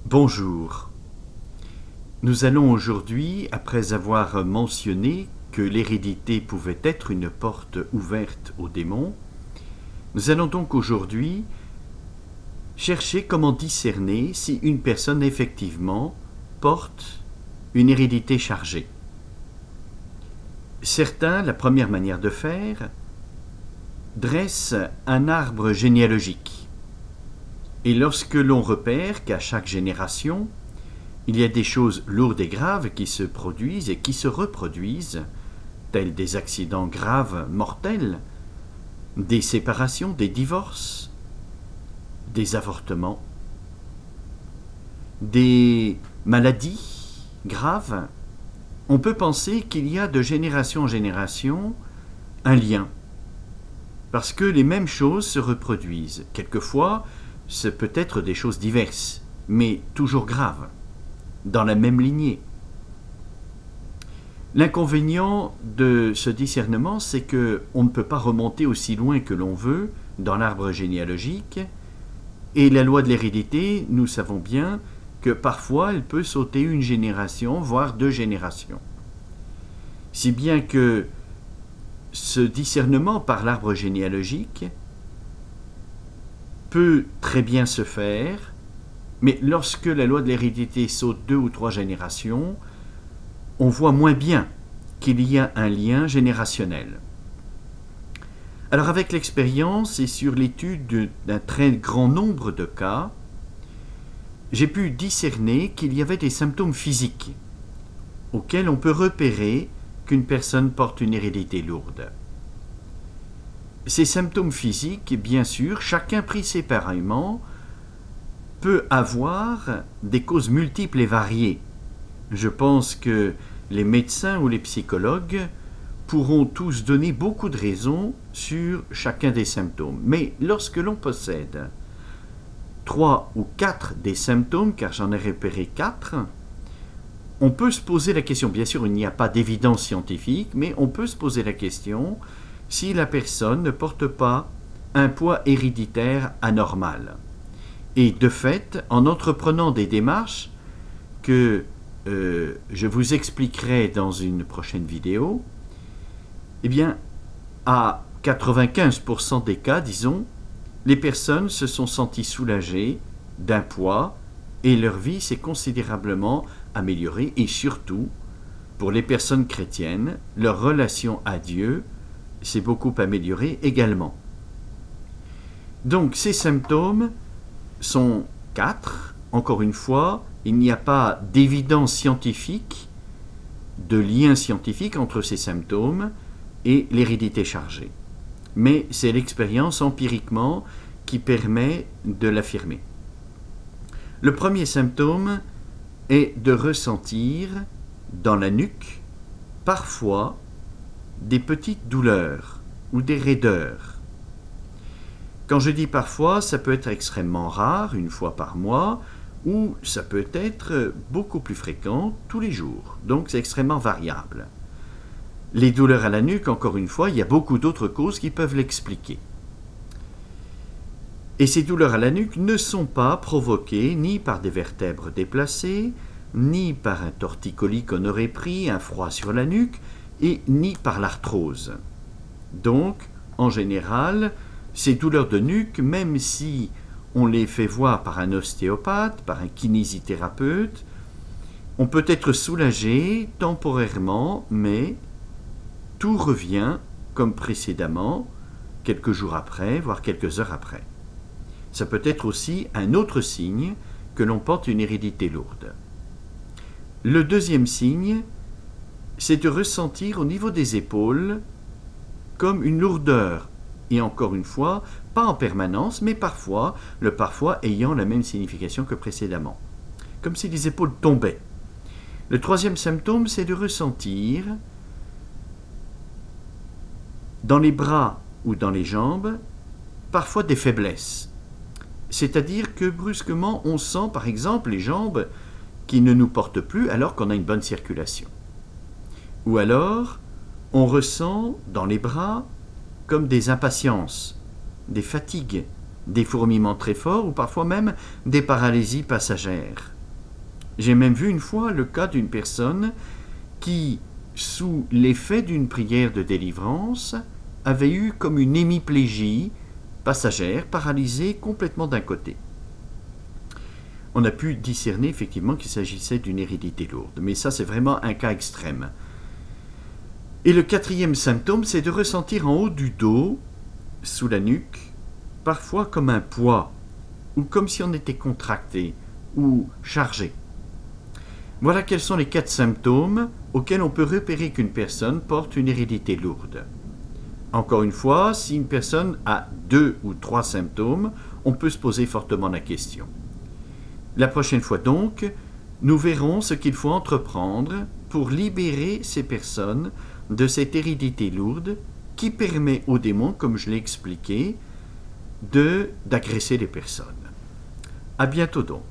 Bonjour. Nous allons aujourd'hui, après avoir mentionné que l'hérédité pouvait être une porte ouverte aux démons, nous allons donc aujourd'hui chercher comment discerner si une personne effectivement porte une hérédité chargée. Certains, la première manière de faire, dressent un arbre généalogique. Et lorsque l'on repère qu'à chaque génération, il y a des choses lourdes et graves qui se produisent et qui se reproduisent, tels des accidents graves, mortels, des séparations, des divorces, des avortements, des maladies graves. On peut penser qu'il y a de génération en génération un lien, parce que les mêmes choses se reproduisent. Quelquefois, ce peut être des choses diverses, mais toujours graves, dans la même lignée. L'inconvénient de ce discernement, c'est qu'on ne peut pas remonter aussi loin que l'on veut dans l'arbre généalogique, et la loi de l'hérédité, nous savons bien que parfois elle peut sauter une génération, voire 2 générations. Si bien que ce discernement par l'arbre généalogique peut très bien se faire, mais lorsque la loi de l'hérédité saute 2 ou 3 générations, on voit moins bien qu'il y a un lien générationnel. Alors avec l'expérience et sur l'étude d'un très grand nombre de cas, j'ai pu discerner qu'il y avait des symptômes physiques auxquels on peut repérer qu'une personne porte une hérédité lourde. Ces symptômes physiques, bien sûr, chacun pris séparément, peut avoir des causes multiples et variées. Je pense que les médecins ou les psychologues pourront tous donner beaucoup de raisons sur chacun des symptômes. Mais lorsque l'on possède 3 ou 4 des symptômes, car j'en ai repéré 4, on peut se poser la question, bien sûr il n'y a pas d'évidence scientifique, mais on peut se poser la question si la personne ne porte pas un poids héréditaire anormal. Et de fait, en entreprenant des démarches que je vous expliquerai dans une prochaine vidéo, eh bien, à 95% des cas, disons, les personnes se sont senties soulagées d'un poids et leur vie s'est considérablement améliorée et surtout, pour les personnes chrétiennes, leur relation à Dieu s'est beaucoup améliorée également. Donc, ces symptômes sont 4. Encore une fois, il n'y a pas d'évidence scientifique, de lien scientifique entre ces symptômes et l'hérédité chargée. Mais c'est l'expérience empiriquement qui permet de l'affirmer. Le premier symptôme est de ressentir dans la nuque, parfois, des petites douleurs ou des raideurs. Quand je dis parfois, ça peut être extrêmement rare, une fois par mois, ou ça peut être beaucoup plus fréquent tous les jours. Donc c'est extrêmement variable. Les douleurs à la nuque, encore une fois, il y a beaucoup d'autres causes qui peuvent l'expliquer. Et ces douleurs à la nuque ne sont pas provoquées ni par des vertèbres déplacées, ni par un torticolis qu'on aurait pris, un froid sur la nuque, et ni par l'arthrose. Donc, en général, ces douleurs de nuque, même si on les fait voir par un ostéopathe, par un kinésithérapeute, on peut être soulagé temporairement, mais tout revient comme précédemment, quelques jours après, voire quelques heures après. Ça peut être aussi un autre signe que l'on porte une hérédité lourde. Le deuxième signe, c'est de ressentir au niveau des épaules comme une lourdeur. Et encore une fois, pas en permanence, mais parfois, le parfois ayant la même signification que précédemment. Comme si les épaules tombaient. Le troisième symptôme, c'est de ressentir dans les bras ou dans les jambes, parfois des faiblesses. C'est-à-dire que brusquement, on sent par exemple les jambes qui ne nous portent plus alors qu'on a une bonne circulation. Ou alors, on ressent dans les bras comme des impatiences, des fatigues, des fourmillements très forts ou parfois même des paralysies passagères. J'ai même vu une fois le cas d'une personne qui, sous l'effet d'une prière de délivrance, avait eu comme une hémiplégie passagère, paralysée complètement d'un côté. On a pu discerner effectivement qu'il s'agissait d'une hérédité lourde, mais ça c'est vraiment un cas extrême. Et le quatrième symptôme, c'est de ressentir en haut du dos, sous la nuque, parfois comme un poids, ou comme si on était contracté ou chargé. Voilà quels sont les 4 symptômes auxquels on peut repérer qu'une personne porte une hérédité lourde. Encore une fois, si une personne a 2 ou 3 symptômes, on peut se poser fortement la question. La prochaine fois donc, nous verrons ce qu'il faut entreprendre pour libérer ces personnes de cette hérédité lourde qui permet aux démons, comme je l'ai expliqué, d'agresser les personnes. À bientôt donc.